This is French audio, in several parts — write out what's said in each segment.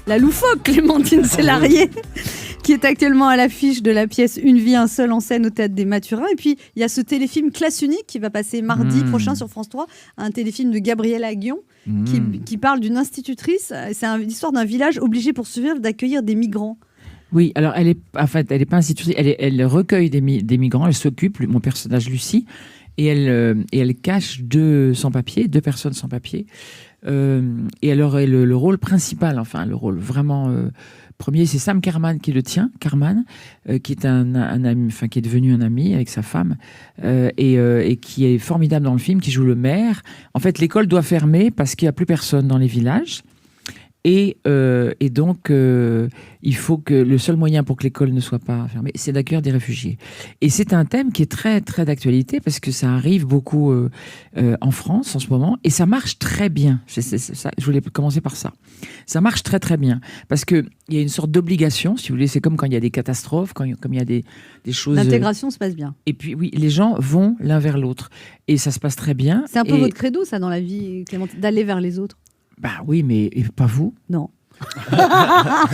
la loufoque Clémentine Célarié, qui est actuellement à l'affiche de la pièce Une vie, un seul en scène au Théâtre des Mathurins. Et puis, il y a ce téléfilm Classe Unique qui va passer mardi prochain sur France 3, un téléfilm de Gabrielle Aguillon qui parle d'une institutrice. C'est l'histoire d'un village obligé pour survivre d'accueillir des migrants. Oui, alors elle est pas institutrice, elle recueille des migrants, elle s'occupe, mon personnage Lucie, et elle cache deux personnes sans papier. Et elle aurait le rôle principal, enfin le rôle vraiment premier, c'est Sam Carman qui le tient, qui est un ami, enfin qui est devenu un ami avec sa femme et qui est formidable dans le film, qui joue le maire. En fait, l'école doit fermer parce qu'il n'y a plus personne dans les villages. Et donc, il faut que le seul moyen pour que l'école ne soit pas fermée, c'est d'accueillir des réfugiés. Et c'est un thème qui est très, très d'actualité parce que ça arrive beaucoup en France en ce moment et ça marche très bien. Je voulais commencer par ça. Ça marche très, très bien parce qu'il y a une sorte d'obligation, si vous voulez. C'est comme quand il y a des catastrophes, comme il y a des choses... L'intégration se passe bien. Et puis, oui, les gens vont l'un vers l'autre. Et ça se passe très bien. C'est un peu votre credo, ça, dans la vie, Clémentine, d'aller vers les autres. Bah oui, mais pas vous. Non.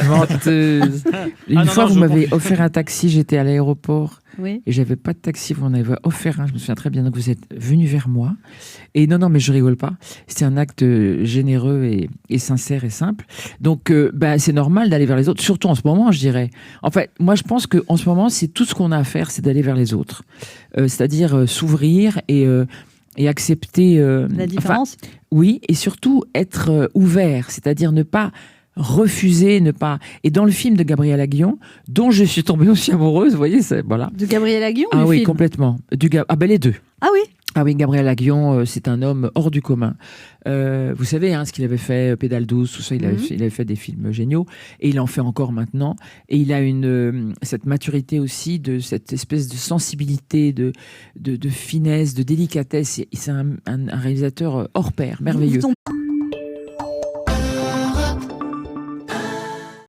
Menteuse. Une fois, vous m'avez offert un taxi, j'étais à l'aéroport et j'avais pas de taxi, vous en avez offert un, je me souviens très bien, donc vous êtes venu vers moi. Et non, mais je rigole pas, c'était un acte généreux et sincère et simple. Donc, c'est normal d'aller vers les autres, surtout en ce moment, je dirais. En fait, moi, je pense qu'en ce moment, c'est tout ce qu'on a à faire, c'est d'aller vers les autres. C'est-à-dire s'ouvrir et accepter... la différence. Oui, et surtout être ouvert, c'est-à-dire ne pas refuser, ne pas... Et dans le film de Gabrielle Aguillon, dont je suis tombée aussi amoureuse, vous voyez, voilà. De Gabrielle Aguillon Ah oui, film complètement. Les deux. Ah oui. Ah oui, Gabriel Aguillon, c'est un homme hors du commun. Vous savez, ce qu'il avait fait, Pédale douce, tout ça, il avait fait des films géniaux, et il en fait encore maintenant. Et il a cette maturité aussi, de cette espèce de sensibilité, de finesse, de délicatesse. C'est un réalisateur hors pair, merveilleux.